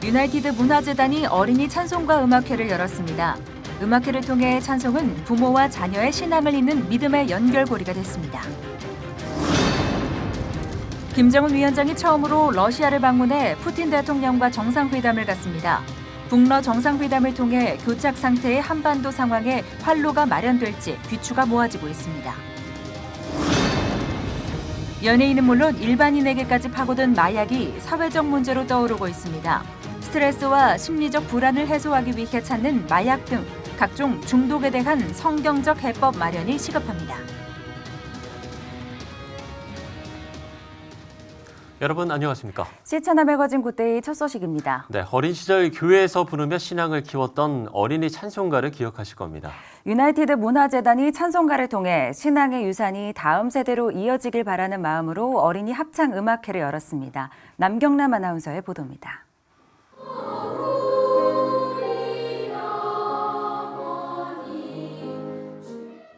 유나이티드 문화재단이 어린이 찬송가 음악회를 열었습니다. 음악회를 통해 찬송은 부모와 자녀의 신앙을 잇는 믿음의 연결고리가 됐습니다. 김정은 위원장이 처음으로 러시아를 방문해 푸틴 대통령과 정상회담을 갖습니다. 북러 정상회담을 통해 교착 상태의 한반도 상황에 활로가 마련될지 귀추가 모아지고 있습니다. 연예인은 물론 일반인에게까지 파고든 마약이 사회적 문제로 떠오르고 있습니다. 스트레스와 심리적 불안을 해소하기 위해 찾는 마약 등 각종 중독에 대한 성경적 해법 마련이 시급합니다. 여러분 안녕하십니까? 시차나 매거진 굿데이 첫 소식입니다. 네, 어린 시절 교회에서 부르며 신앙을 키웠던 어린이 찬송가를 기억하실 겁니다. 유나이티드 문화재단이 찬송가를 통해 신앙의 유산이 다음 세대로 이어지길 바라는 마음으로 어린이 합창 음악회를 열었습니다. 남경남 아나운서의 보도입니다.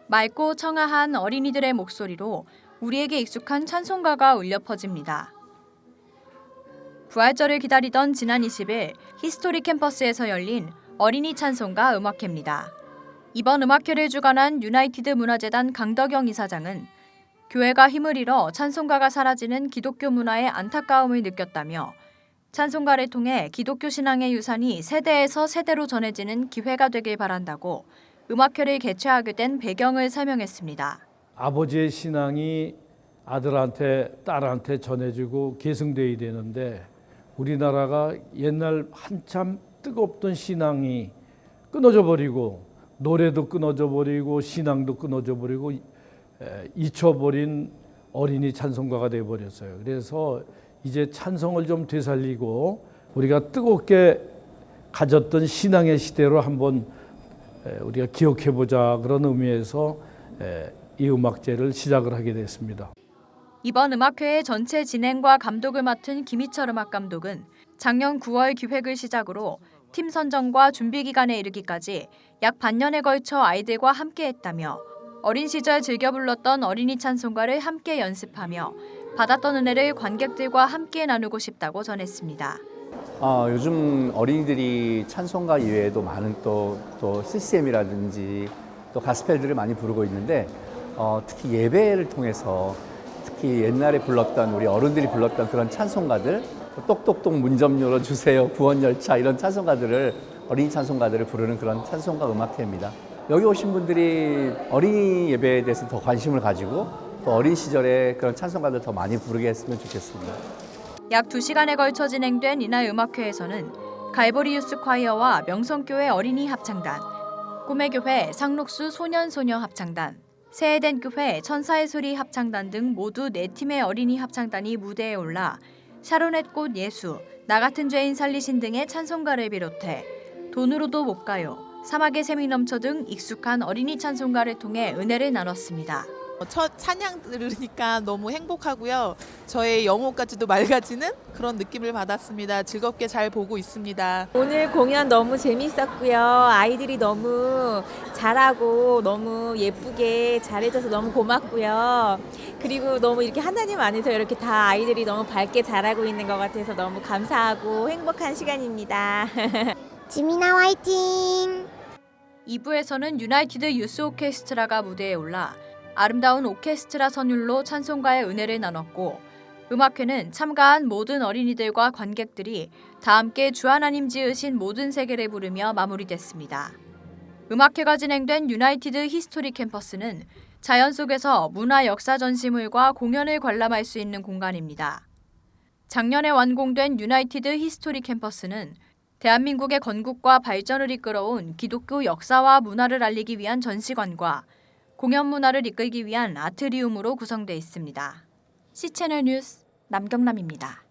맑고 청아한 어린이들의 목소리로 우리에게 익숙한 찬송가가 울려 퍼집니다. 부활절을 기다리던 지난 20일 히스토리 캠퍼스에서 열린 어린이 찬송가 음악회입니다. 이번 음악회를 주관한 유나이티드 문화재단 강덕영 이사장은 교회가 힘을 잃어 찬송가가 사라지는 기독교 문화의 안타까움을 느꼈다며 찬송가를 통해 기독교 신앙의 유산이 세대에서 세대로 전해지는 기회가 되길 바란다고 음악회를 개최하게 된 배경을 설명했습니다. 아버지의 신앙이 아들한테 딸한테 전해지고 계승돼야 되는데 우리나라가 옛날 한참 뜨겁던 신앙이 끊어져 버리고 노래도 끊어져 버리고 신앙도 끊어져 버리고 잊혀버린 어린이 찬송가가 되어버렸어요. 그래서 이제 찬송을 좀 되살리고 우리가 뜨겁게 가졌던 신앙의 시대로 한번 우리가 기억해보자 그런 의미에서 이 음악제를 시작을 하게 됐습니다. 이번 음악회의 전체 진행과 감독을 맡은 김희철 음악감독은 작년 9월 기획을 시작으로 팀 선정과 준비 기간에 이르기까지 약 반년에 걸쳐 아이들과 함께했다며 어린 시절 즐겨 불렀던 어린이 찬송가를 함께 연습하며 받았던 은혜를 관객들과 함께 나누고 싶다고 전했습니다. 요즘 어린이들이 찬송가 이외에도 많은 또 CCM이라든지 또 가스펠들을 많이 부르고 있는데 특히 예배를 통해서 특히 옛날에 불렀던 우리 어른들이 불렀던 그런 찬송가들 똑똑똑 문 좀 열어주세요 구원열차 이런 찬송가들을 어린이 찬송가들을 부르는 그런 찬송가 음악회입니다. 여기 오신 분들이 어린이 예배에 대해서 더 관심을 가지고 또 어린 시절에 그런 찬송가들 더 많이 부르게 했으면 좋겠습니다. 약 2시간에 걸쳐 진행된 이날 음악회에서는 갈보리 유스 콰이어와 명성교회 어린이 합창단, 꿈의 교회 상록수 소년소녀 합창단, 새해된 교회 천사의 소리 합창단 등 모두 4팀의 어린이 합창단이 무대에 올라 샤론의 꽃 예수, 나 같은 죄인 살리신 등의 찬송가를 비롯해 돈으로도 못 가요, 사막의 샘이 넘쳐 등 익숙한 어린이 찬송가를 통해 은혜를 나눴습니다. 첫 찬양 들으니까 너무 행복하고요. 저의 영혼까지도 맑아지는 그런 느낌을 받았습니다. 즐겁게 잘 보고 있습니다. 오늘 공연 너무 재밌었고요. 아이들이 너무 잘하고 너무 예쁘게 잘해줘서 너무 고맙고요. 그리고 너무 이렇게 하나님 안에서 이렇게 다 아이들이 너무 밝게 잘하고 있는 것 같아서 너무 감사하고 행복한 시간입니다. 지민아 화이팅! 2부에서는 유나이티드 유스 오케스트라가 무대에 올라 아름다운 오케스트라 선율로 찬송가의 은혜를 나눴고 음악회는 참가한 모든 어린이들과 관객들이 다 함께 주 하나님 지으신 모든 세계를 부르며 마무리됐습니다. 음악회가 진행된 유나이티드 히스토리 캠퍼스는 자연 속에서 문화 역사 전시물과 공연을 관람할 수 있는 공간입니다. 작년에 완공된 유나이티드 히스토리 캠퍼스는 대한민국의 건국과 발전을 이끌어온 기독교 역사와 문화를 알리기 위한 전시관과 공연 문화를 이끌기 위한 아트리움으로 구성되어 있습니다. C채널 뉴스 남경남입니다.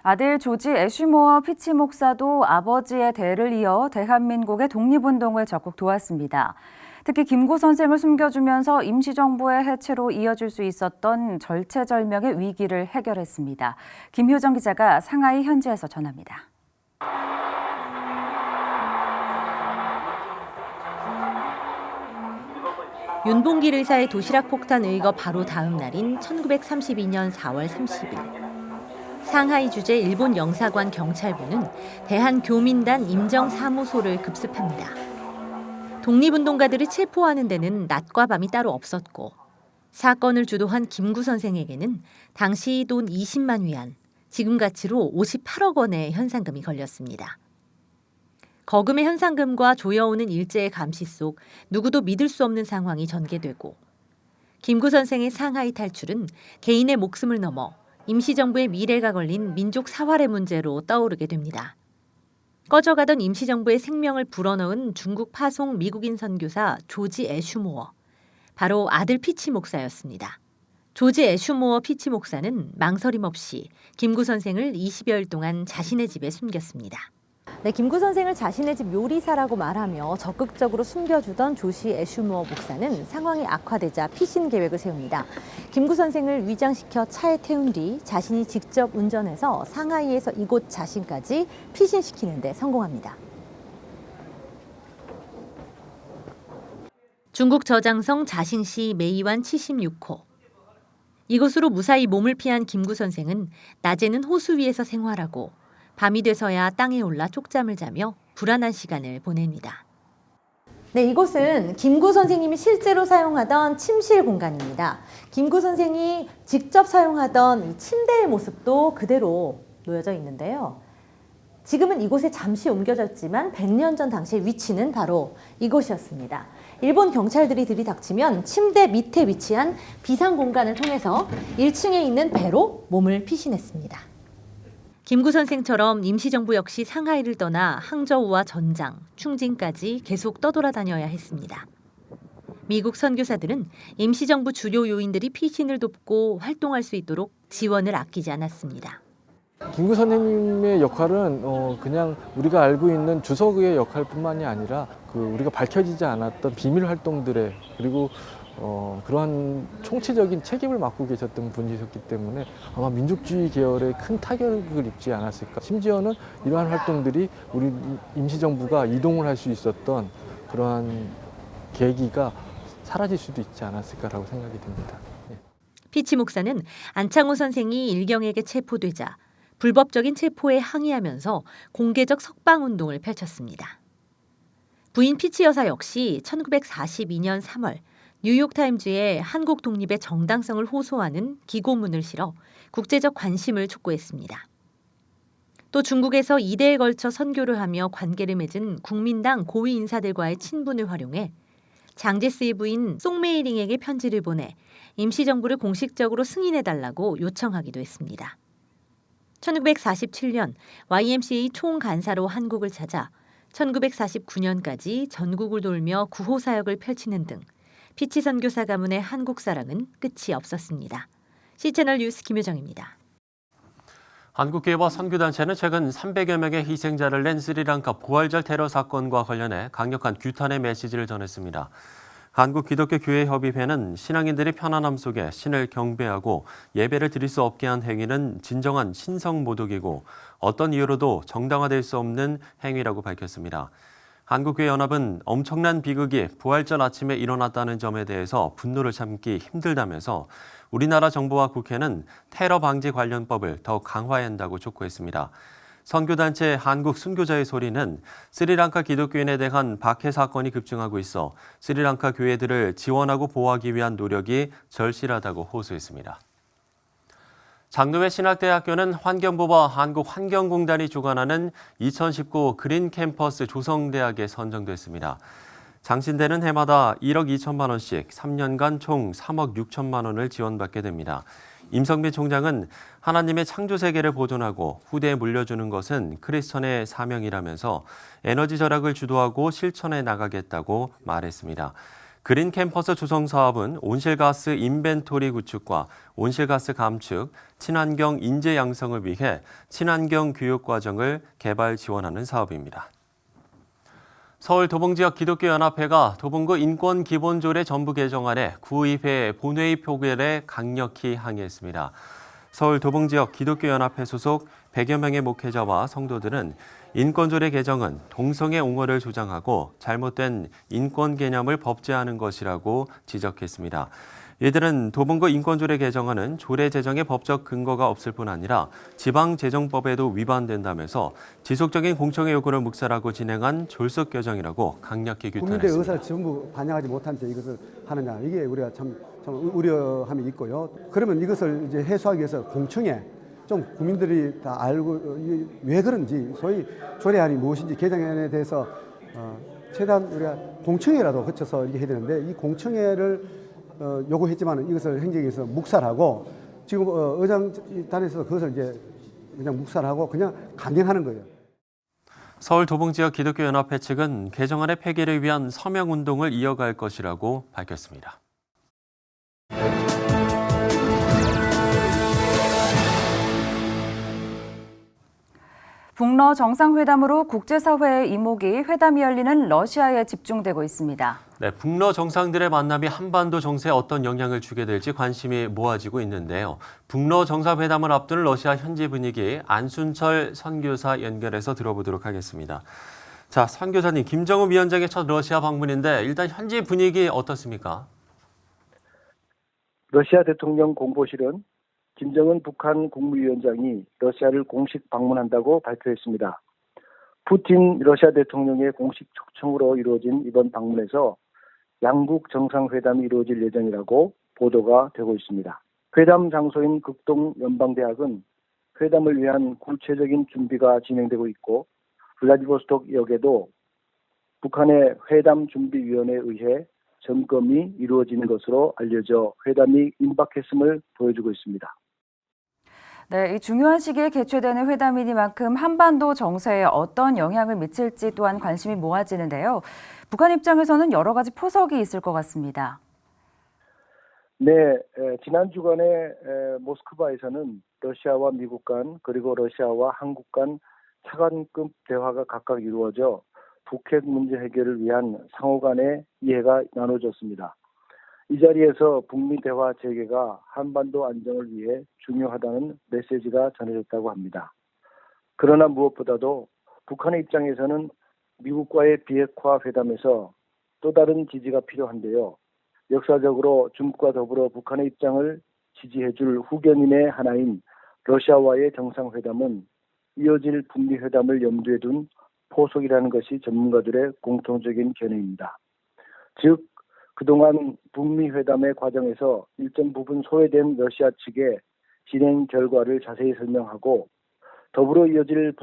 아들 조지 애쉬모어 피치 목사도 아버지의 대를 이어 대한민국의 독립운동을 적극 도왔습니다. 특히 김구 선생을 숨겨주면서 임시정부의 해체로 이어질 수 있었던 절체절명의 위기를 해결했습니다. 김효정 기자가 상하이 현지에서 전합니다. 윤봉길 의사의 도시락 폭탄 의거 바로 다음 날인 1932년 4월 30일. 상하이 주재 일본 영사관 경찰부는 대한교민단 임정사무소를 급습합니다. 독립운동가들을 체포하는 데는 낮과 밤이 따로 없었고 사건을 주도한 김구 선생에게는 당시 돈 20만 위안, 지금 가치로 58억 원의 현상금이 걸렸습니다. 거금의 현상금과 조여오는 일제의 감시 속 누구도 믿을 수 없는 상황이 전개되고 김구 선생의 상하이 탈출은 개인의 목숨을 넘어 임시정부의 미래가 걸린 민족 사활의 문제로 떠오르게 됩니다. 꺼져가던 임시정부의 생명을 불어넣은 중국 파송 미국인 선교사 조지 애슈모어, 바로 아들 피치 목사였습니다. 조지 애슈모어 피치 목사는 망설임 없이 김구 선생을 20여일 동안 자신의 집에 숨겼습니다. 네, 김구 선생을 자신의 집 요리사라고 말하며 적극적으로 숨겨주던 조시 애슈모어 목사는 상황이 악화되자 피신 계획을 세웁니다. 김구 선생을 위장시켜 차에 태운 뒤 자신이 직접 운전해서 상하이에서 이곳 자신까지 피신시키는 데 성공합니다. 중국 저장성 자신시 메이완 76호. 이곳으로 무사히 몸을 피한 김구 선생은 낮에는 호수 위에서 생활하고 밤이 돼서야 땅에 올라 쪽잠을 자며 불안한 시간을 보냅니다. 네, 이곳은 김구 선생님이 실제로 사용하던 침실 공간입니다. 김구 선생이 직접 사용하던 이 침대의 모습도 그대로 놓여져 있는데요. 지금은 이곳에 잠시 옮겨졌지만 100년 전 당시의 위치는 바로 이곳이었습니다. 일본 경찰들이 들이닥치면 침대 밑에 위치한 비상 공간을 통해서 1층에 있는 배로 몸을 피신했습니다. 김구 선생처럼 임시정부 역시 상하이를 떠나 항저우와 전장, 충진까지 계속 떠돌아다녀야 했습니다. 미국 선교사들은 임시정부 주요 요인들이 피신을 돕고 활동할 수 있도록 지원을 아끼지 않았습니다. 김구 선생님의 역할은 그냥 우리가 알고 있는 주석의 역할뿐만이 아니라 우리가 밝혀지지 않았던 비밀 활동들의 그리고 그러한 총체적인 책임을 맡고 계셨던 분이셨기 때문에 아마 민족주의 계열에 큰 타격을 입지 않았을까. 심지어는 이러한 활동들이 우리 임시정부가 이동을 할 수 있었던 그러한 계기가 사라질 수도 있지 않았을까라고 생각이 듭니다. 피치 목사는 안창호 선생이 일경에게 체포되자 불법적인 체포에 항의하면서 공개적 석방운동을 펼쳤습니다. 부인 피치 여사 역시 1942년 3월 뉴욕타임즈에 한국 독립의 정당성을 호소하는 기고문을 실어 국제적 관심을 촉구했습니다. 또 중국에서 2대에 걸쳐 선교를 하며 관계를 맺은 국민당 고위 인사들과의 친분을 활용해 장제스의 부인 송메이링에게 편지를 보내 임시정부를 공식적으로 승인해달라고 요청하기도 했습니다. 1947년 YMCA 총간사로 한국을 찾아 1949년까지 전국을 돌며 구호 사역을 펼치는 등 피치 선교사 가문의 한국 사랑은 끝이 없었습니다. C채널 뉴스 김효정입니다. 한국교회와 선교단체는 최근 300여 명의 희생자를 낸 스리랑카 부활절 테러 사건과 관련해 강력한 규탄의 메시지를 전했습니다. 한국기독교교회협의회는 신앙인들이 편안함 속에 신을 경배하고 예배를 드릴 수 없게 한 행위는 진정한 신성모독이고 어떤 이유로도 정당화될 수 없는 행위라고 밝혔습니다. 한국교회연합은 엄청난 비극이 부활절 아침에 일어났다는 점에 대해서 분노를 참기 힘들다면서 우리나라 정부와 국회는 테러 방지 관련법을 더욱 강화해야 한다고 촉구했습니다. 선교단체 한국 순교자의 소리는 스리랑카 기독교인에 대한 박해 사건이 급증하고 있어 스리랑카 교회들을 지원하고 보호하기 위한 노력이 절실하다고 호소했습니다. 장로회 신학대학교는 환경부와 한국환경공단이 주관하는 2019 그린 캠퍼스 조성대학에 선정됐습니다. 장신대는 해마다 1억 2천만 원씩 3년간 총 3억 6천만 원을 지원받게 됩니다. 임성빈 총장은 하나님의 창조 세계를 보존하고 후대에 물려주는 것은 크리스천의 사명이라면서 에너지 절약을 주도하고 실천해 나가겠다고 말했습니다. 그린 캠퍼스 조성 사업은 온실가스 인벤토리 구축과 온실가스 감축, 친환경 인재 양성을 위해 친환경 교육 과정을 개발 지원하는 사업입니다. 서울 도봉지역 기독교연합회가 도봉구 인권기본조례 전부 개정안에 구의회 본회의 표결에 강력히 항의했습니다. 서울 도봉지역 기독교연합회 소속 100여 명의 목회자와 성도들은 인권조례 개정은 동성애 옹호를 조장하고 잘못된 인권 개념을 법제하는 것이라고 지적했습니다. 이들은 도봉구 인권조례 개정안은 조례 제정의 법적 근거가 없을 뿐 아니라 지방재정법에도 위반된다면서 지속적인 공청회 요구를 묵살하고 진행한 졸속 개정이라고 강력히 국민들의 규탄했습니다. 의사를 전부 반영하지 못한 채 이것을 하느냐, 이게 우리가 참 우려함이 있고요. 그러면 이것을 이제 해소하기 위해서 공청회, 좀 국민들이 다 알고 왜 그런지, 소위 조례안이 무엇인지 개정안에 대해서 최대한 우리가 공청회라도 거쳐서 이렇게 해야 되는데, 이 공청회를 요구했지만 이것을 행정에서 묵살하고, 지금 의장단에서 그것을 이제 그냥 묵살하고 그냥 강행하는 거예요. 서울 도봉지역 기독교연합회 측은 개정안의 폐기를 위한 서명운동을 이어갈 것이라고 밝혔습니다. 북러 정상회담으로 국제사회의 이목이 회담이 열리는 러시아에 집중되고 있습니다. 네, 북러 정상들의 만남이 한반도 정세에 어떤 영향을 주게 될지 관심이 모아지고 있는데요. 북러 정상회담을 앞두는 러시아 현지 분위기, 안순철 선교사 연결해서 들어보도록 하겠습니다. 자, 선교사님, 김정은 위원장의 첫 러시아 방문인데 일단 현지 분위기 어떻습니까? 러시아 대통령 공보실은 김정은 북한 국무위원장이 러시아를 공식 방문한다고 발표했습니다. 푸틴 러시아 대통령의 공식 초청으로 이루어진 이번 방문에서 양국 정상회담이 이루어질 예정이라고 보도가 되고 있습니다. 회담 장소인 극동 연방대학은 회담을 위한 구체적인 준비가 진행되고 있고, 블라디보스톡 역에도 북한의 회담준비위원회에 의해 점검이 이루어지는 것으로 알려져 회담이 임박했음을 보여주고 있습니다. 네, 이 중요한 시기에 개최되는 회담이니만큼 한반도 정세에 어떤 영향을 미칠지 또한 관심이 모아지는데요. 북한 입장에서는 여러 가지 포석이 있을 것 같습니다. 네, 지난 주간에 모스크바에서는 러시아와 미국 간, 그리고 러시아와 한국 간 차관급 대화가 각각 이루어져 북핵 문제 해결을 위한 상호 간의 이해가 나눠졌습니다. 이 자리에서 북미 대화 재개가 한반도 안정을 위해 중요하다는 메시지가 전해졌다고 합니다. 그러나 무엇보다도 북한의 입장에서는 미국과의 비핵화 회담에서 또 다른 지지가 필요한데요. 역사적으로 중국과 더불어 북한의 입장을 지지해줄 후견인의 하나인 러시아와의 정상회담은 이어질 북미 회담을 염두에 둔 포석이라는 것이 전문가들의 공통적인 견해입니다. 즉, 그동안 북미 회담의 과정에서 일정 부분 소외된 러시아 측의 진행 결과를 자세히 설명하고, 더불어 이어질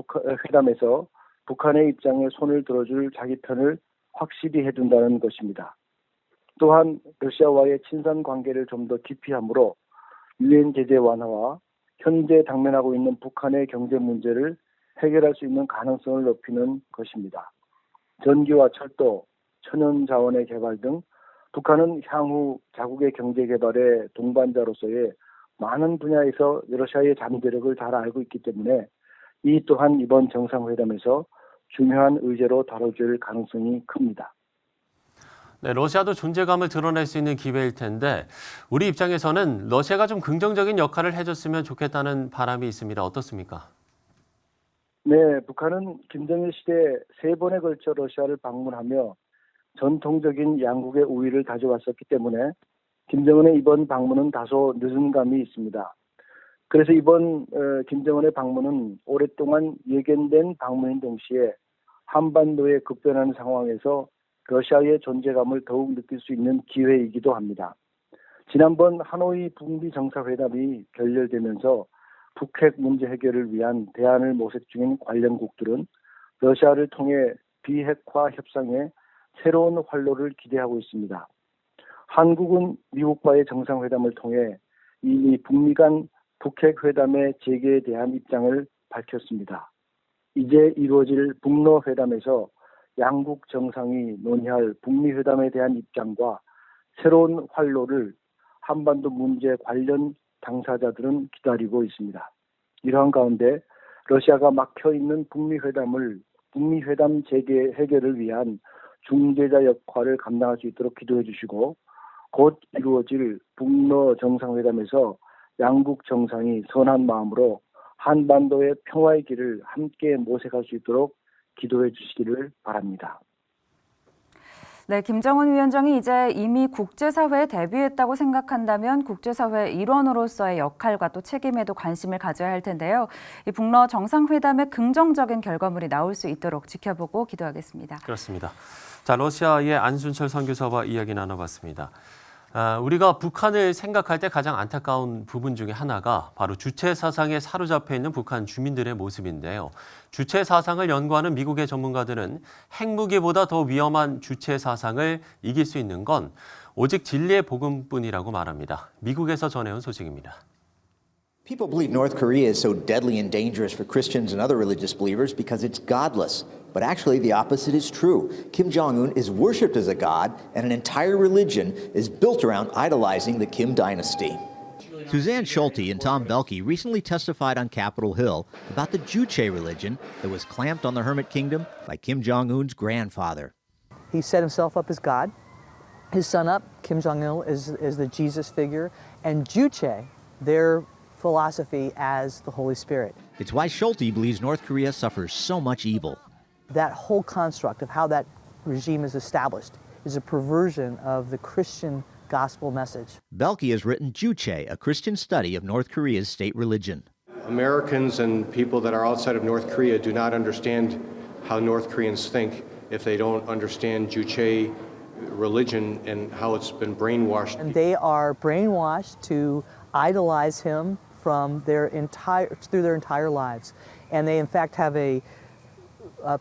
회담에서 북한의 입장에 손을 들어줄 자기 편을 확실히 해둔다는 것입니다. 또한 러시아와의 친선 관계를 좀 더 깊이 함으로 유엔 제재 완화와 현재 당면하고 있는 북한의 경제 문제를 해결할 수 있는 가능성을 높이는 것입니다. 전기와 철도, 천연 자원의 개발 등 북한은 향후 자국의 경제 개발의 동반자로서의 많은 분야에서 러시아의 잠재력을 잘 알고 있기 때문에 이 또한 이번 정상회담에서 중요한 의제로 다뤄질 가능성이 큽니다. 네, 러시아도 존재감을 드러낼 수 있는 기회일 텐데 우리 입장에서는 러시아가 좀 긍정적인 역할을 해줬으면 좋겠다는 바람이 있습니다. 어떻습니까? 네, 북한은 김정일 시대 3번에 걸쳐 러시아를 방문하며 전통적인 양국의 우위를 다져왔었기 때문에 김정은의 이번 방문은 다소 늦은 감이 있습니다. 그래서 이번 김정은의 방문은 오랫동안 예견된 방문인 동시에 한반도의 급변하는 상황에서 러시아의 존재감을 더욱 느낄 수 있는 기회이기도 합니다. 지난번 하노이 북미 정상회담이 결렬되면서 북핵 문제 해결을 위한 대안을 모색 중인 관련국들은 러시아를 통해 비핵화 협상에 새로운 활로를 기대하고 있습니다. 한국은 미국과의 정상회담을 통해 이미 북미 간 북핵 회담의 재개에 대한 입장을 밝혔습니다. 이제 이루어질 북러 회담에서 양국 정상이 논의할 북미 회담에 대한 입장과 새로운 활로를 한반도 문제 관련 당사자들은 기다리고 있습니다. 이러한 가운데 러시아가 막혀 있는 북미 회담 재개 해결을 위한 중재자 역할을 감당할 수 있도록 기도해 주시고, 곧 이루어질 북러 정상회담에서 양국 정상이 선한 마음으로 한반도의 평화의 길을 함께 모색할 수 있도록 기도해 주시기를 바랍니다. 네, 김정은 위원장이 이제 이미 국제사회에 데뷔했다고 생각한다면 국제사회 일원으로서의 역할과 또 책임에도 관심을 가져야 할 텐데요. 이 북러 정상회담의 긍정적인 결과물이 나올 수 있도록 지켜보고 기도하겠습니다. 그렇습니다. 자, 러시아의 안순철 선교사와 이야기 나눠봤습니다. 우리가 북한을 생각할 때 가장 안타까운 부분 중에 하나가 바로 주체 사상에 사로잡혀 있는 북한 주민들의 모습인데요. 주체 사상을 연구하는 미국의 전문가들은 핵무기보다 더 위험한 주체 사상을 이길 수 있는 건 오직 진리의 복음뿐이라고 말합니다. 미국에서 전해온 소식입니다. People believe North Korea is so deadly and dangerous for Christians and other religious believers because it's godless. But actually, the opposite is true. Kim Jong-un is worshipped as a god, and an entire religion is built around idolizing the Kim dynasty. Suzanne Schulte and Tom Belke recently testified on Capitol Hill about the Juche religion that was clamped on the Hermit Kingdom by Kim Jong-un's grandfather. He set himself up as God. His son up, Kim Jong-il, is the Jesus figure, and Juche, their philosophy as the Holy Spirit. It's why Schulte believes North Korea suffers so much evil. That whole construct of how that regime is established is a perversion of the Christian gospel message. Belke has written Juche, a Christian study of North Korea's state religion. Americans and people that are outside of North Korea do not understand how North Koreans think if they don't understand Juche religion and how it's been brainwashed. And they are brainwashed to idolize him through their entire lives. And they in fact have a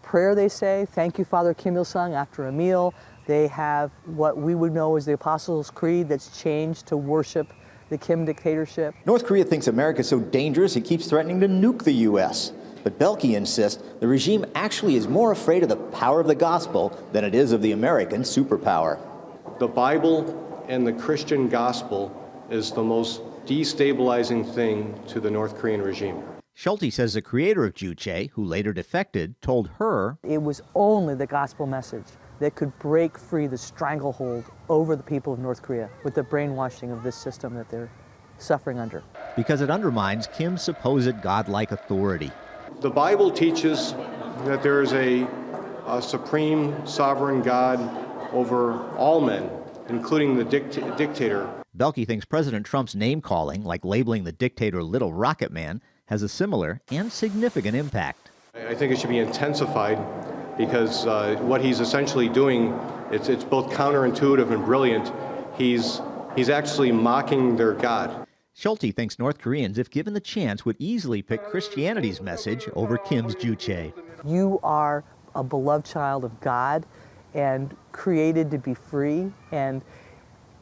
prayer they say, "Thank you, Father Kim Il-sung," after a meal. They have what we would know as the Apostles' Creed that's changed to worship the Kim dictatorship. North Korea thinks America is so dangerous it keeps threatening to nuke the U.S. But Belke insists the regime actually is more afraid of the power of the gospel than it is of the American superpower. The Bible and the Christian gospel is the most destabilizing thing to the North Korean regime. Schulte says the creator of Juche, who later defected, told her it was only the gospel message that could break free the stranglehold over the people of North Korea with the brainwashing of this system that they're suffering under. Because it undermines Kim's supposed godlike authority. The Bible teaches that there is a supreme sovereign God over all men, including the dictator. Belke thinks President Trump's name-calling, like labeling the dictator Little Rocket Man, has a similar and significant impact. I think it should be intensified because what he's essentially doing, it's both counterintuitive and brilliant. He's actually mocking their God. Schulte thinks North Koreans, if given the chance, would easily pick Christianity's message over Kim's Juche. You are a beloved child of God and created to be free, and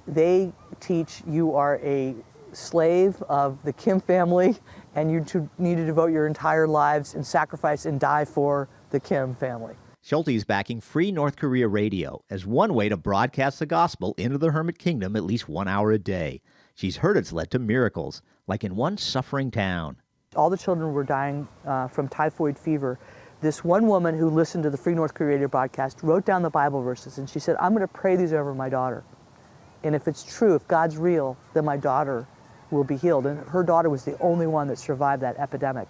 they teach you are a slave of the Kim family and you need to devote your entire lives and sacrifice and die for the Kim family. Schulte is backing Free North Korea Radio as one way to broadcast the gospel into the Hermit Kingdom at least 1 hour a day. She's heard it's led to miracles, like in one suffering town. All the children were dying from typhoid fever. This one woman who listened to the Free North Korea Radio broadcast wrote down the Bible verses, and she said, "I'm going to pray these over my daughter. And if it's true, if God's real, then my daughter will be healed." And her daughter was the only one that survived that epidemic.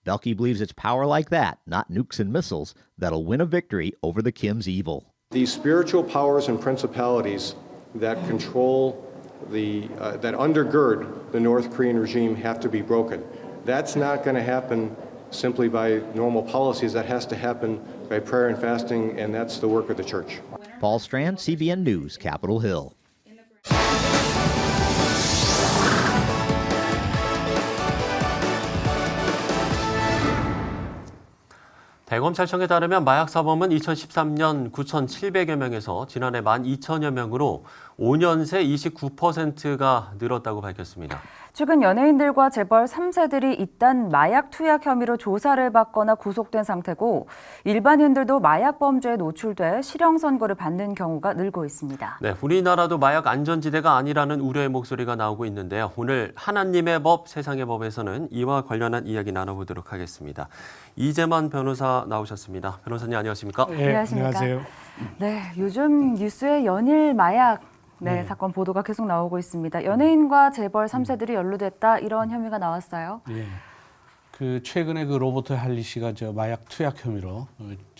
Belke believes it's power like that, not nukes and missiles, that'll win a victory over the Kim's evil. These spiritual powers and principalities that control that undergird the North Korean regime have to be broken. That's not going to happen simply by normal policies. That has to happen by prayer and fasting, and that's the work of the church. Paul Strand, CBN News, Capitol Hill. 대검찰청에 따르면 마약 사범은 2013년 9,700여 명에서 지난해 12,000여 명으로 5년 새 29%가 늘었다고 밝혔습니다. 최근 연예인들과 재벌 3세들이 잇단 마약 투약 혐의로 조사를 받거나 구속된 상태고 일반인들도 마약 범죄에 노출돼 실형 선고를 받는 경우가 늘고 있습니다. 네, 우리나라도 마약 안전지대가 아니라는 우려의 목소리가 나오고 있는데요. 오늘 하나님의 법, 세상의 법에서는 이와 관련한 이야기 나눠보도록 하겠습니다. 이재만 변호사 나오셨습니다. 변호사님 안녕하십니까? 네, 안녕하세요. 네, 요즘 뉴스에 연일 마약 사건 보도가 계속 나오고 있습니다. 연예인과 재벌 3세들이 연루됐다 이런 혐의가 나왔어요. 그 최근에 그 로버트 할리 씨가 저 마약 투약 혐의로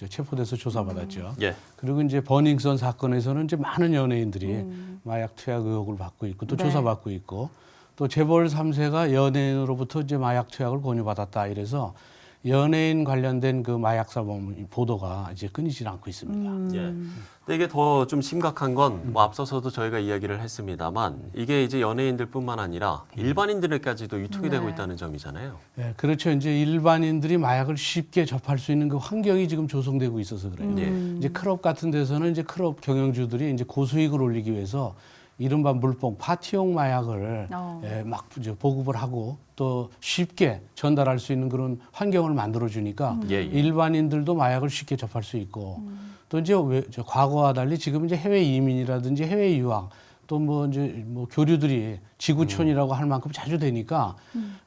체포돼서 조사받았죠. 예. 그리고 이제 버닝썬 사건에서는 이제 많은 연예인들이 마약 투약 의혹을 받고 있고 또 네. 조사받고 있고 또 재벌 3세가 연예인으로부터 이제 마약 투약을 권유받았다 이래서 연예인 관련된 그 마약 사범 보도가 이제 끊이질 않고 있습니다. 예. 근데 이게 더 좀 심각한 건 뭐 앞서서도 저희가 이야기를 했습니다만 이게 이제 연예인들뿐만 아니라 일반인들에까지도 유통이 되고 있다는 점이잖아요. 예, 그렇죠. 이제 일반인들이 마약을 쉽게 접할 수 있는 그 환경이 지금 조성되고 있어서 그래요. 이제 클럽 같은 데서는 이제 클럽 경영주들이 이제 고수익을 올리기 위해서 이른바 물뽕 파티용 마약을 막 이제 보급을 하고 또 쉽게 전달할 수 있는 그런 환경을 만들어 주니까 일반인들도 마약을 쉽게 접할 수 있고 또 이제 과거와 달리 지금 이제 해외 이민이라든지 해외 유학 또 뭐 이제 뭐 교류들이 지구촌이라고 할 만큼 자주 되니까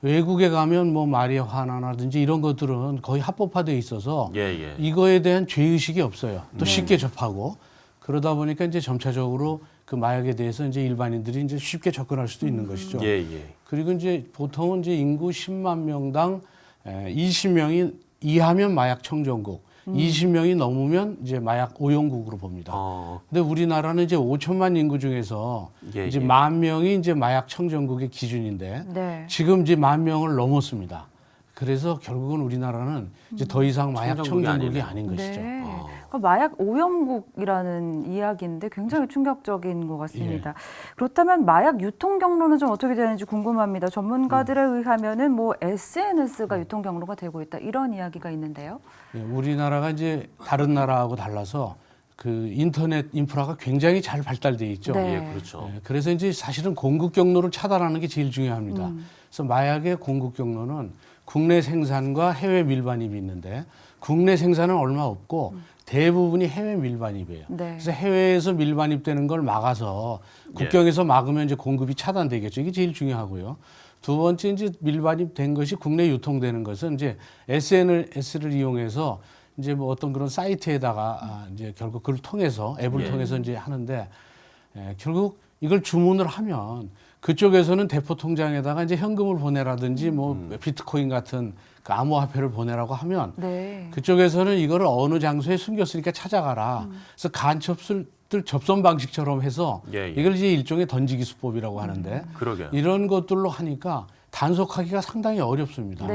외국에 가면 뭐 마리화나라든지 이런 것들은 거의 합법화돼 있어서 이거에 대한 죄의식이 없어요. 또 쉽게 접하고 그러다 보니까 이제 점차적으로 그 마약에 대해서 이제 일반인들이 이제 쉽게 접근할 수도 있는 것이죠. 그리고 이제 보통은 이제 인구 10만 명당 20명이 이하면 마약 청정국, 20명이 넘으면 이제 마약 오용국으로 봅니다. 근데 우리나라는 이제 5천만 인구 중에서 이제 10,000명이 이제 마약 청정국의 기준인데 지금 이제 10,000명을 넘었습니다. 그래서 결국은 우리나라는 이제 더 이상 마약 청정국이 아닌 것이죠. 그러니까 마약 오염국이라는 이야기인데 굉장히 충격적인 것 같습니다. 그렇다면 마약 유통 경로는 좀 어떻게 되는지 궁금합니다. 전문가들에 의하면은 뭐 SNS가 유통 경로가 되고 있다 이런 이야기가 있는데요. 우리나라가 이제 다른 나라하고 달라서 그 인터넷 인프라가 굉장히 잘 발달돼 있죠. 그렇죠. 그래서 이제 사실은 공급 경로를 차단하는 게 제일 중요합니다. 그래서 마약의 공급 경로는 국내 생산과 해외 밀반입이 있는데 국내 생산은 얼마 없고 대부분이 해외 밀반입이에요. 그래서 해외에서 밀반입되는 걸 막아서 국경에서 막으면 이제 공급이 차단되겠죠. 이게 제일 중요하고요. 두 번째 이제 밀반입된 것이 국내 유통되는 것은 이제 SNS를 이용해서 이제 뭐 어떤 그런 사이트에다가 이제 결국 그걸 통해서 앱을 통해서 이제 하는데 결국 이걸 주문을 하면 그쪽에서는 대포 통장에다가 이제 현금을 보내라든지 뭐 비트코인 같은 그 암호화폐를 보내라고 하면 그쪽에서는 이거를 어느 장소에 숨겼으니까 찾아가라. 그래서 간첩들 접선 방식처럼 해서 이걸 이제 일종의 던지기 수법이라고 하는데 이런 것들로 하니까 단속하기가 상당히 어렵습니다.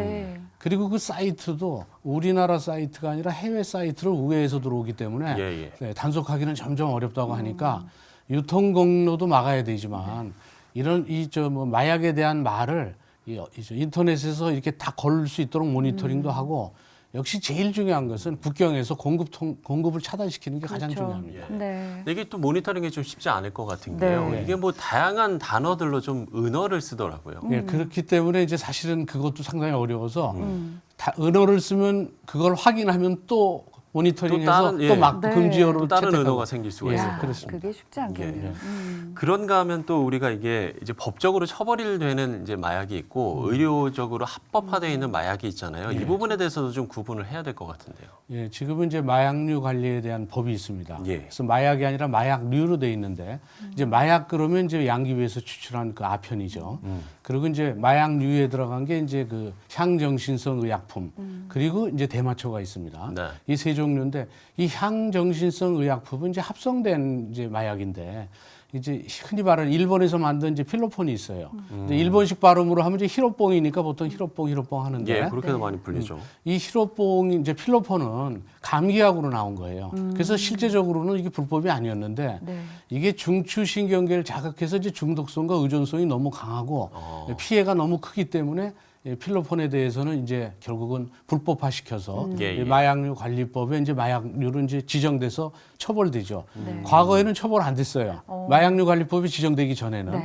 그리고 그 사이트도 우리나라 사이트가 아니라 해외 사이트를 우회해서 들어오기 때문에 단속하기는 점점 어렵다고 하니까 유통 경로도 막아야 되지만 이런 뭐 마약에 대한 말을 인터넷에서 이렇게 다 걸 수 있도록 모니터링도 하고 역시 제일 중요한 것은 국경에서 공급을 차단시키는 게 가장 중요합니다. 이게 또 모니터링이 좀 쉽지 않을 것 같은 게요. 이게 뭐 다양한 단어들로 좀 은어를 쓰더라고요. 그렇기 때문에 이제 사실은 그것도 상당히 어려워서 은어를 쓰면 그걸 확인하면 또 모니터링해서 또 막 금지어로 다른 은어가 생길 수가 있어요. 그렇습니다. 그게 쉽지 않겠네요. 그런가 하면 또 우리가 이게 이제 법적으로 처벌이 되는 이제 마약이 있고 의료적으로 합법화되어 있는 마약이 있잖아요. 이 부분에 대해서도 좀 구분을 해야 될 것 같은데요. 지금은 이제 마약류 관리에 대한 법이 있습니다. 그래서 마약이 아니라 마약류로 돼 있는데 이제 마약 그러면 이제 양기위에서 추출한 그 아편이죠. 그리고 이제 마약류에 들어간 게 이제 그 향정신성 의약품 그리고 이제 대마초가 있습니다. 이 세 종류인데 이 향정신성 의약품은 이제 합성된 이제 마약인데 이제 흔히 말하는 일본에서 만든 이제 필로폰이 있어요. 근데 일본식 발음으로 하면 이제 히로뽕이니까 보통 히로뽕 하는데 그렇게도 많이 불리죠. 이 히로뽕 이제 필로폰은 감기약으로 나온 거예요. 그래서 실제적으로는 이게 불법이 아니었는데 이게 중추신경계를 자극해서 이제 중독성과 의존성이 너무 강하고 피해가 너무 크기 때문에 필로폰에 대해서는 이제 결국은 불법화시켜서 마약류 관리법에 이제 마약류로 이제 지정돼서 처벌되죠. 과거에는 처벌 안 됐어요. 마약류 관리법이 지정되기 전에는.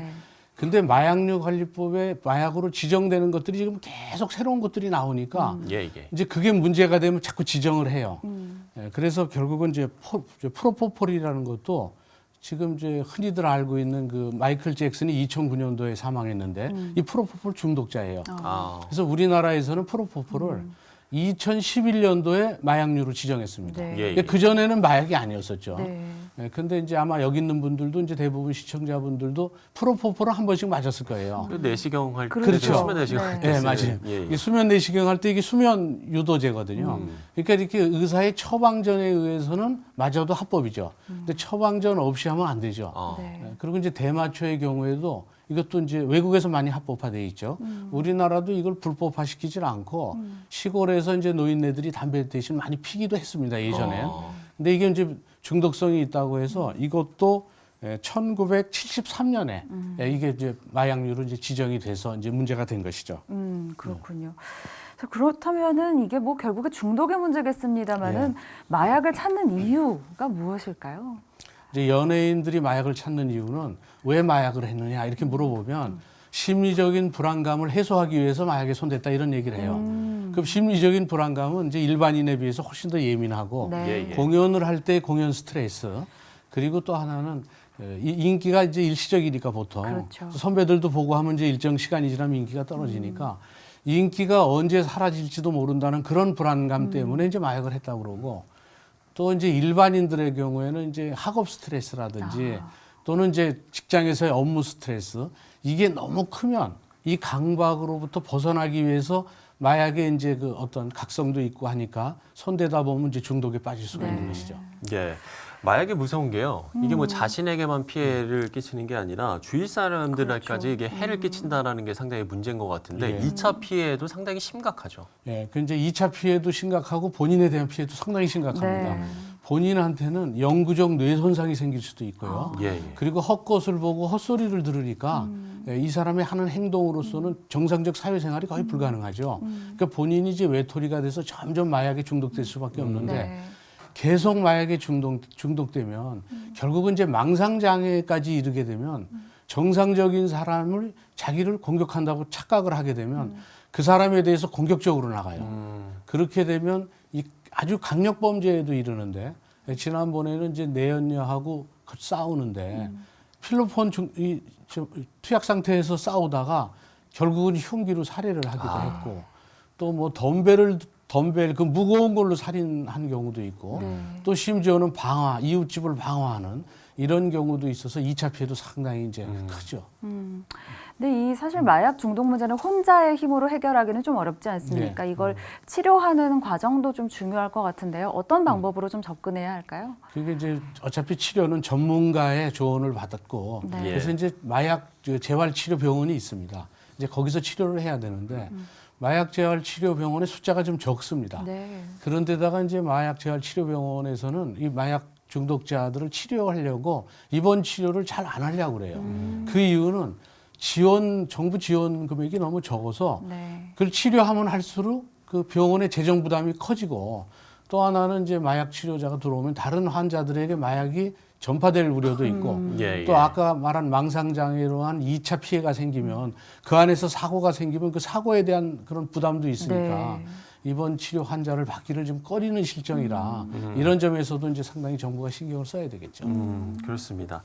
근데 마약류 관리법에 마약으로 지정되는 것들이 지금 계속 새로운 것들이 나오니까 이제 그게 문제가 되면 자꾸 지정을 해요. 그래서 결국은 이제 프로포폴이라는 것도 지금 이제 흔히들 알고 있는 그 마이클 잭슨이 2009년도에 사망했는데 이 프로포폴 중독자예요. 그래서 우리나라에서는 프로포폴을 2011년도에 마약류로 지정했습니다. 그 전에는 마약이 아니었었죠. 예, 근데 이제 아마 여기 있는 분들도 이제 대부분 시청자분들도 프로포폴을 한 번씩 맞았을 거예요. 내시경 할 때, 그렇죠. 수면 내시경 할 때, 네, 맞아요. 예, 예. 이게 수면 내시경 할 때 이게 수면 유도제거든요. 그러니까 이렇게 의사의 처방전에 의해서는 맞아도 합법이죠. 근데 처방전 없이 하면 안 되죠. 예, 그리고 이제 대마초의 경우에도 이것도 이제 외국에서 많이 합법화돼 있죠. 우리나라도 이걸 불법화시키질 않고 시골에서 이제 노인네들이 담배 대신 많이 피기도 했습니다, 예전에. 근데 이게 이제 중독성이 있다고 해서 이것도 1973년에 이게 이제 마약류로 이제 지정이 돼서 이제 문제가 된 것이죠. 그렇군요. 자, 그렇다면은 이게 뭐 결국에 중독의 문제겠습니다만은 마약을 찾는 이유가 무엇일까요? 이제 연예인들이 마약을 찾는 이유는 왜 마약을 했느냐 이렇게 물어보면 심리적인 불안감을 해소하기 위해서 마약에 손댔다 이런 얘기를 해요. 그럼 심리적인 불안감은 이제 일반인에 비해서 훨씬 더 예민하고 공연을 할 때 공연 스트레스 그리고 또 하나는 인기가 이제 일시적이니까 보통 그렇죠. 선배들도 보고 하면 이제 일정 시간이 지나면 인기가 떨어지니까 인기가 언제 사라질지도 모른다는 그런 불안감 때문에 이제 마약을 했다고 그러고 또 이제 일반인들의 경우에는 이제 학업 스트레스라든지 또는 이제 직장에서의 업무 스트레스 이게 너무 크면 이 강박으로부터 벗어나기 위해서 마약에 이제 그 어떤 각성도 있고 하니까 손대다 보면 이제 중독에 빠질 수가 있는 것이죠. 예. 마약이 무서운 게요. 이게 뭐 자신에게만 피해를 끼치는 게 아니라 주위 사람들까지 이게 해를 끼친다라는 게 상당히 문제인 것 같은데 2차 피해도 상당히 심각하죠. 예. 그 이제 2차 피해도 심각하고 본인에 대한 피해도 상당히 심각합니다. 본인한테는 영구적 뇌 손상이 생길 수도 있고요. 그리고 헛것을 보고 헛소리를 들으니까 이 사람이 하는 행동으로서는 정상적 사회생활이 거의 불가능하죠. 그러니까 본인이 이제 외톨이가 돼서 점점 마약에 중독될 수밖에 없는데 계속 마약에 중독되면 결국은 이제 망상장애까지 이르게 되면 정상적인 사람을 자기를 공격한다고 착각을 하게 되면 그 사람에 대해서 공격적으로 나가요. 그렇게 되면 이 아주 강력범죄에도 이르는데 지난번에는 이제 내연녀하고 싸우는데 필로폰 투약 상태에서 싸우다가 결국은 흉기로 살해를 하기도 했고 또 뭐 덤벨 그 무거운 걸로 살인한 경우도 있고 또 심지어는 이웃집을 방화하는 이런 경우도 있어서 2차 피해도 상당히 이제 크죠. 근데 이 사실 마약 중독 문제는 혼자의 힘으로 해결하기는 좀 어렵지 않습니까? 이걸 치료하는 과정도 좀 중요할 것 같은데요. 어떤 방법으로 좀 접근해야 할까요? 그게 이제 어차피 치료는 전문가의 조언을 받았고 그래서 이제 마약 재활 치료 병원이 있습니다. 이제 거기서 치료를 해야 되는데 마약 재활 치료 병원의 숫자가 좀 적습니다. 그런데다가 이제 마약 재활 치료 병원에서는 이 마약 중독자들을 치료하려고 입원 치료를 잘 안 하려고 그래요. 그 이유는 정부 지원 금액이 너무 적어서 그걸 치료하면 할수록 그 병원의 재정 부담이 커지고 또 하나는 이제 마약 치료자가 들어오면 다른 환자들에게 마약이 전파될 우려도 있고 또 아까 말한 망상장애로 한 2차 피해가 생기면 그 안에서 사고가 생기면 그 사고에 대한 그런 부담도 있으니까 입원 치료 환자를 받기를 좀 꺼리는 실정이라 이런 점에서도 이제 상당히 정부가 신경을 써야 되겠죠. 그렇습니다.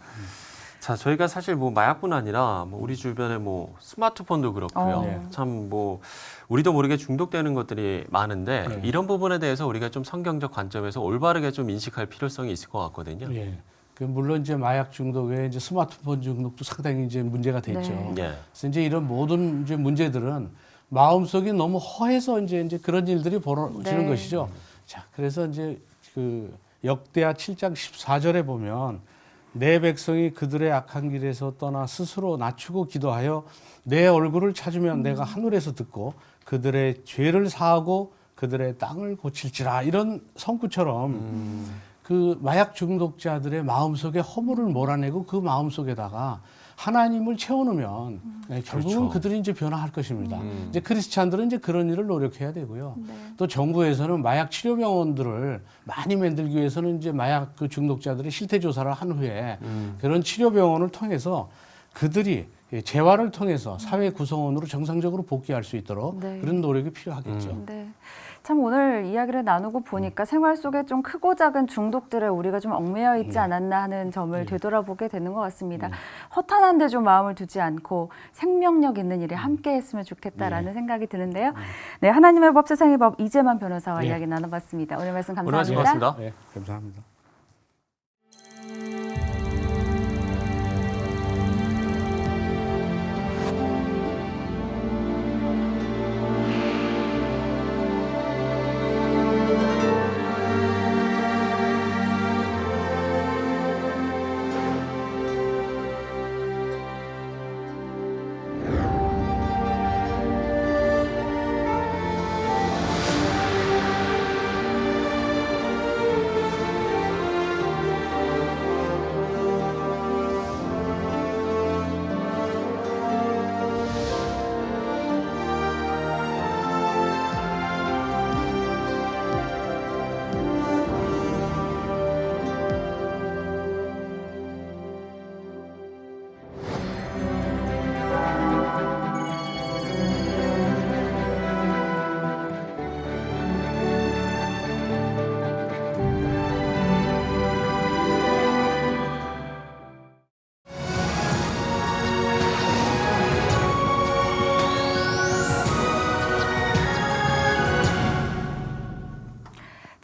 자, 저희가 사실 뭐 마약뿐 아니라 뭐 우리 주변에 뭐 스마트폰도 그렇고요. 참 뭐 우리도 모르게 중독되는 것들이 많은데 이런 부분에 대해서 우리가 좀 성경적 관점에서 올바르게 좀 인식할 필요성이 있을 것 같거든요. 물론 이제 마약 중독 외에 이제 스마트폰 중독도 상당히 이제 문제가 됐죠. 그래서 이제 이런 모든 이제 문제들은 마음속이 너무 허해서 이제 그런 일들이 벌어지는 것이죠. 자, 그래서 이제 그 역대하 7장 14절에 보면 내 백성이 그들의 악한 길에서 떠나 스스로 낮추고 기도하여 내 얼굴을 찾으면 내가 하늘에서 듣고 그들의 죄를 사하고 그들의 땅을 고칠지라 이런 성구처럼 그 마약 중독자들의 마음속에 허물을 몰아내고 그 마음속에다가 하나님을 채워놓으면 결국은 그들이 이제 변화할 것입니다. 이제 크리스찬들은 이제 그런 일을 노력해야 되고요. 또 정부에서는 마약 치료 병원들을 많이 만들기 위해서는 이제 마약 그 중독자들의 실태 조사를 한 후에 그런 치료 병원을 통해서 그들이 재활을 통해서 사회 구성원으로 정상적으로 복귀할 수 있도록 그런 노력이 필요하겠죠. 참 오늘 이야기를 나누고 보니까 생활 속에 좀 크고 작은 중독들에 우리가 좀 얽매여 있지 않았나 하는 점을 되돌아보게 되는 것 같습니다. 허탄한 데 좀 마음을 두지 않고 생명력 있는 일에 함께 했으면 좋겠다라는 생각이 드는데요. 네, 하나님의 법 세상의 법 이재만 변호사와 이야기 나눠봤습니다. 오늘 말씀 감사합니다. 오늘 말씀 고맙습니다. 네, 감사합니다.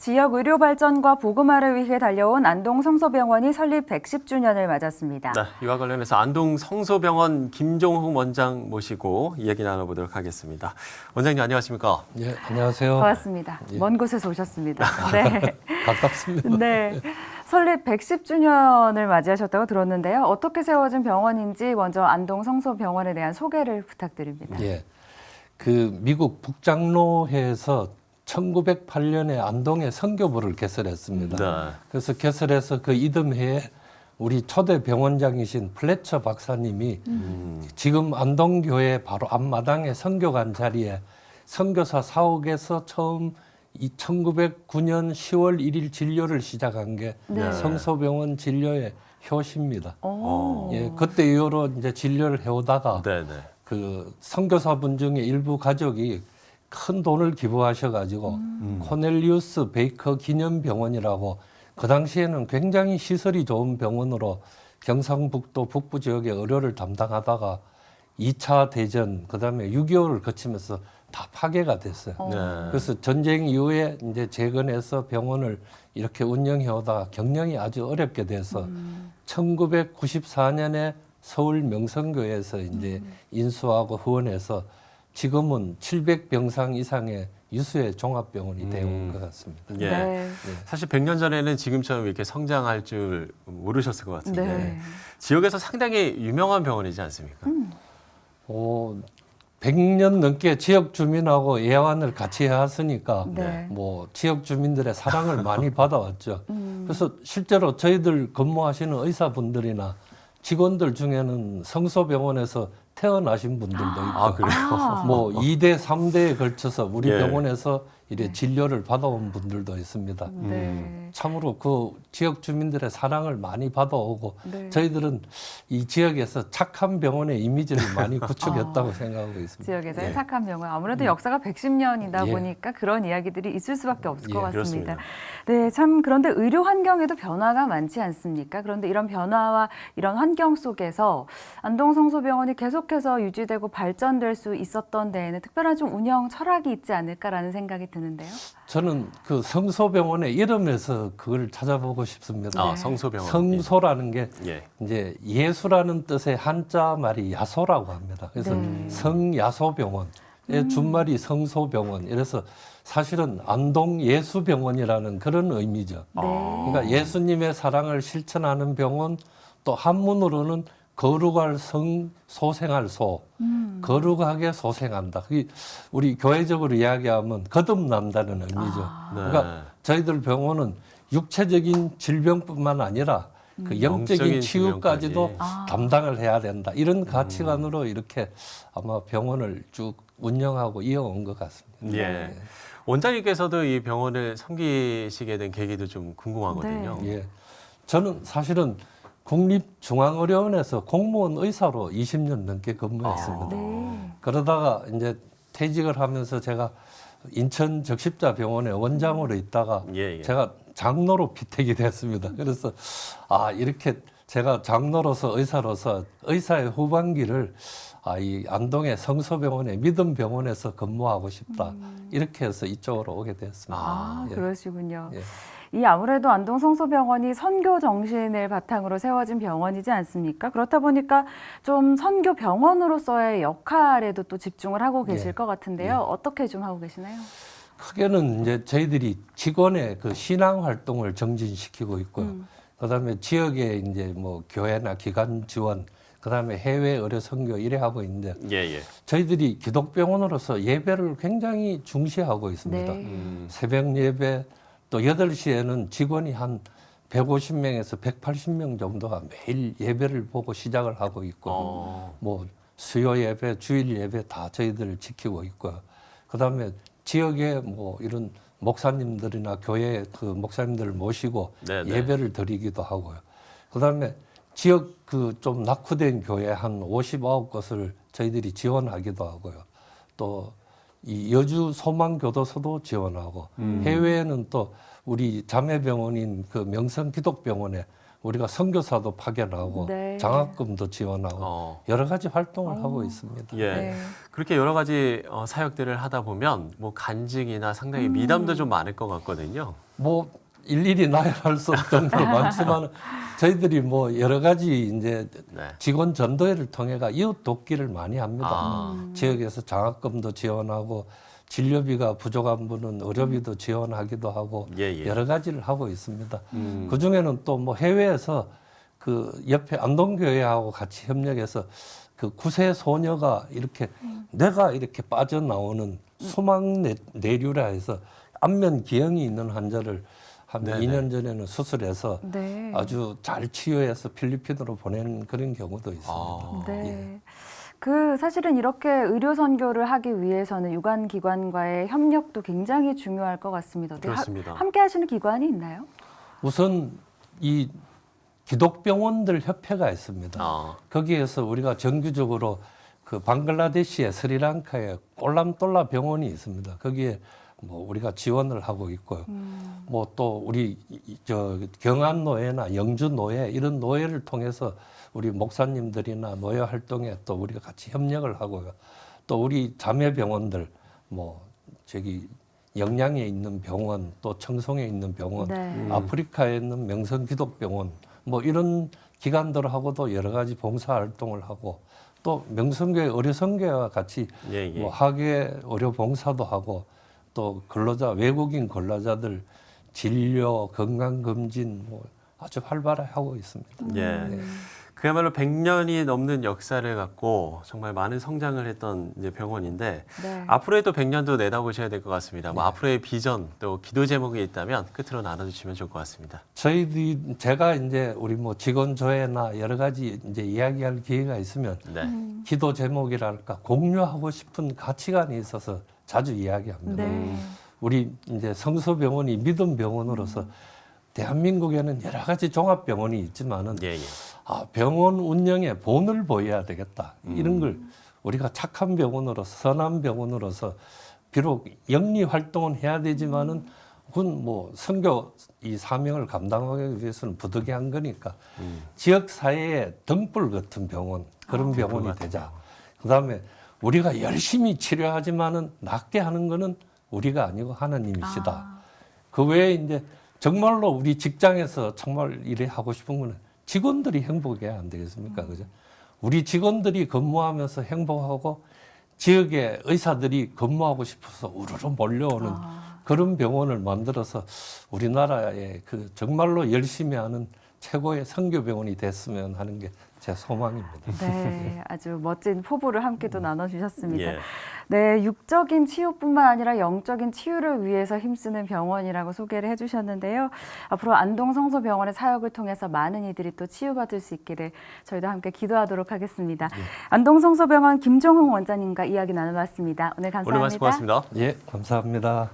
지역 의료 발전과 보급화를 위해 달려온 안동 성소병원이 설립 110주년을 맞았습니다. 네, 이와 관련해서 안동 성소병원 김종욱 원장 모시고 이야기 나눠보도록 하겠습니다. 원장님 안녕하십니까? 네, 안녕하세요. 반갑습니다. 예. 먼 곳에서 오셨습니다. 네. 반갑습니다. 네. 설립 110주년을 맞이하셨다고 들었는데요. 어떻게 세워진 병원인지 먼저 안동 성소병원에 대한 소개를 부탁드립니다. 예. 그 미국 북장로회에서 1908년에 안동에 선교부를 개설했습니다. 네. 그래서 개설해서 그 이듬해에 우리 초대 병원장이신 플래처 박사님이 지금 안동교회 바로 앞마당에 선교관 자리에 선교사 사옥에서 처음 1909년 10월 1일 진료를 시작한 게 네. 성소병원 진료의 효시입니다. 오. 예, 그때 이후로 이제 진료를 해오다가 그 선교사분 중에 일부 가족이 큰 돈을 기부하셔가지고 코넬리우스 베이커 기념병원이라고 그 당시에는 굉장히 시설이 좋은 병원으로 경상북도 북부 지역의 의료를 담당하다가 2차 대전 그다음에 6.25를 거치면서 다 파괴가 됐어요. 그래서 전쟁 이후에 이제 재건해서 병원을 이렇게 운영해 오다가 경영이 아주 어렵게 돼서 1994년에 서울 명성교회에서 이제 인수하고 후원해서 지금은 700병상 이상의 유수의 종합병원이 되어온 것 같습니다. 예. 네. 사실 100년 전에는 지금처럼 이렇게 성장할 줄 모르셨을 것 같은데 네. 지역에서 상당히 유명한 병원이지 않습니까? 100년 넘게 지역 주민하고 예완을 같이 해왔으니까 네. 뭐 지역 주민들의 사랑을 많이 받아왔죠. 그래서 실제로 저희들 근무하시는 의사분들이나 직원들 중에는 성소병원에서 태어나신 분들도 있고, 아, 그래요? 뭐 2대, 3대에 걸쳐서 우리 예. 병원에서 이래 진료를 받아온 분들도 있습니다. 네. 참으로 그 지역 주민들의 사랑을 많이 받아오고 네. 저희들은 이 지역에서 착한 병원의 이미지를 많이 구축했다고 생각하고 있습니다. 지역에서의 예. 착한 병원. 아무래도 역사가 110년이다 예. 보니까 그런 이야기들이 있을 수밖에 없을 것 예, 같습니다. 그렇습니다. 네, 참 그런데 의료 환경에도 변화가 많지 않습니까? 그런데 이런 변화와 이런 환경 속에서 안동 성소병원이 계속해서 유지되고 발전될 수 있었던 데에는 특별한 좀 운영 철학이 있지 않을까라는 생각이 드는데요. 저는 그 성소병원의 이름에서 그걸 찾아보고 싶습니다. 아, 성소병원. 성소라는 게 예. 이제 예수라는 뜻의 한자 말이 야소라고 합니다. 그래서 성야소병원의 준말이 성소병원. 이래서 사실은 안동 예수병원이라는 그런 의미죠. 그러니까 예수님의 사랑을 실천하는 병원, 또 한문으로는 거룩할 성, 소생할 소, 거룩하게 소생한다. 그게 우리 교회적으로 이야기하면 거듭난다는 의미죠. 그러니까 저희들 병원은 육체적인 질병뿐만 아니라 그 영적인 치유까지도 담당을 해야 된다. 이런 가치관으로 이렇게 아마 병원을 쭉 운영하고 이어온 것 같습니다. 예. 원장님께서도 이 병원을 섬기시게 된 계기도 좀 궁금하거든요. 예. 저는 사실은 국립중앙의료원에서 공무원 의사로 20년 넘게 근무했습니다. 그러다가 이제 퇴직을 하면서 제가 인천 적십자병원에 원장으로 있다가 제가 장로로 피택이 됐습니다. 그래서 이렇게 제가 장로로서 의사로서 의사의 후반기를 이 안동의 성소병원의 믿음병원에서 근무하고 싶다. 이렇게 해서 이쪽으로 오게 되었습니다. 예. 그러시군요. 예. 이 아무래도 안동 성소병원이 선교 정신을 바탕으로 세워진 병원이지 않습니까? 그렇다 보니까 좀 선교 병원으로서의 역할에도 또 집중을 하고 계실 것 같은데요. 어떻게 좀 하고 계시나요? 크게는 이제 저희들이 직원의 그 신앙 활동을 정진시키고 있고요. 그다음에 지역에 이제 뭐 교회나 기관 지원, 그다음에 해외 의료 선교 이래 하고 있는데 저희들이 기독병원으로서 예배를 굉장히 중시하고 있습니다. 새벽 예배 또 8시에는 직원이 한 150명에서 180명 정도가 매일 예배를 보고 시작을 하고 있고 뭐 수요 예배, 주일 예배 다 저희들 지키고 있고요. 그다음에 지역에 뭐 이런 목사님들이나 교회 그 목사님들을 모시고 예배를 드리기도 하고요. 그다음에 지역 그 좀 낙후된 교회 한 59곳을 저희들이 지원하기도 하고요. 또 이 여주 소망교도소도 지원하고 해외에는 또 우리 자매병원인 그 명성기독병원에 우리가 선교사도 파견하고 장학금도 지원하고 여러 가지 활동을 하고 있습니다. 예. 그렇게 여러 가지 사역들을 하다 보면 뭐 간증이나 상당히 미담도 좀 많을 것 같거든요. 뭐 일일이 나열할 수 없을 정도로 많지만 저희들이 뭐 여러 가지 이제 직원 전도회를 통해가 이웃 돕기를 많이 합니다. 지역에서 장학금도 지원하고 진료비가 부족한 분은 의료비도 지원하기도 하고 여러 가지를 하고 있습니다. 그 중에는 또 뭐 해외에서 그 옆에 안동교회하고 같이 협력해서 그 9세 소녀가 이렇게 뇌가 이렇게 빠져나오는 수막 내류라 해서 안면 기형이 있는 환자를 한 2년 전에는 수술해서 아주 잘 치유해서 필리핀으로 보낸 그런 경우도 있습니다. 네. 그 사실은 이렇게 의료 선교를 하기 위해서는 유관기관과의 협력도 굉장히 중요할 것 같습니다. 그렇습니다. 함께 하시는 기관이 있나요? 우선 이 기독병원들 협회가 있습니다. 거기에서 우리가 정규적으로 그 방글라데시에 스리랑카에 꼴람똘라 병원이 있습니다. 거기에 뭐 우리가 지원을 하고 있고요. 뭐 또 우리 저 경안 노예나 영주 노예 이런 노예를 통해서 우리 목사님들이나 노예 활동에 또 우리가 같이 협력을 하고요. 또 우리 자매 병원들 뭐 저기 영양에 있는 병원, 또 청송에 있는 병원, 아프리카에 있는 명성기독병원 뭐 이런 기관들하고도 여러 가지 봉사 활동을 하고 또 명성교회 의료선교회와 같이 뭐 학예 의료 봉사도 하고 또 근로자 외국인 근로자들 진료 건강검진 뭐 아주 활발하게 하고 있습니다. 그야말로 100년이 넘는 역사를 갖고 정말 많은 성장을 했던 이제 병원인데 앞으로의 또 100년도 내다보셔야 될 것 같습니다. 뭐 앞으로의 비전 또 기도 제목이 있다면 끝으로 나눠주시면 좋을 것 같습니다. 제가 이제 우리 뭐 직원 조회나 여러 가지 이제 이야기할 기회가 있으면 기도 제목이랄까 공유하고 싶은 가치관이 있어서 자주 이야기합니다. 우리 이제 성서병원이 믿음 병원으로서 대한민국에는 여러 가지 종합병원이 있지만은 병원 운영에 본을 보여야 되겠다. 이런 걸 우리가 착한 병원으로서 선한 병원으로서 비록 영리 활동은 해야 되지만은 그건 뭐 선교 이 사명을 감당하기 위해서는 부득이한 거니까 지역 사회의 등불 같은 병원 그런 병원이 되자. 그다음에 우리가 열심히 치료하지만은 낫게 하는 거는 우리가 아니고 하나님이시다. 그 외에 이제 정말로 우리 직장에서 정말 일을 하고 싶은 거는 직원들이 행복해야 안 되겠습니까? 그죠? 우리 직원들이 근무하면서 행복하고 지역의 의사들이 근무하고 싶어서 우르르 몰려오는 그런 병원을 만들어서 우리나라에 그 정말로 열심히 하는 최고의 선교병원이 됐으면 하는 게 제 소망입니다. 네, 아주 멋진 포부를 함께 또 나눠주셨습니다. 네, 육적인 치유뿐만 아니라 영적인 치유를 위해서 힘쓰는 병원이라고 소개를 해주셨는데요. 앞으로 안동 성서병원의 사역을 통해서 많은 이들이 또 치유받을 수 있기를 저희도 함께 기도하도록 하겠습니다. 안동 성서병원 김종흥 원장님과 이야기 나눠봤습니다. 오늘 감사합니다. 오늘 말씀 고맙습니다. 예, 감사합니다.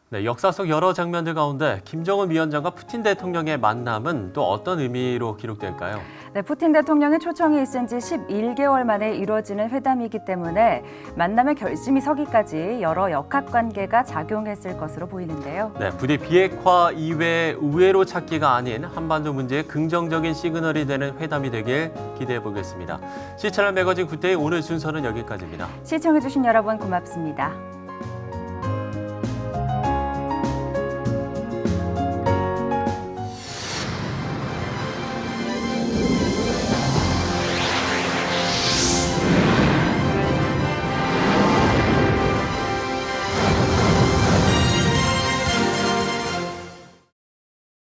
네, 역사 속 여러 장면들 가운데 김정은 위원장과 푸틴 대통령의 만남은 또 어떤 의미로 기록될까요? 네, 푸틴 대통령의 초청이 있은 지 11개월 만에 이루어지는 회담이기 때문에 만남의 결심이 서기까지 여러 역학관계가 작용했을 것으로 보이는데요. 네, 부디 비핵화 이외의 우회로 찾기가 아닌 한반도 문제의 긍정적인 시그널이 되는 회담이 되길 기대해 보겠습니다. 시채널 매거진 굿데이 오늘 순서는 여기까지입니다. 시청해주신 여러분 고맙습니다.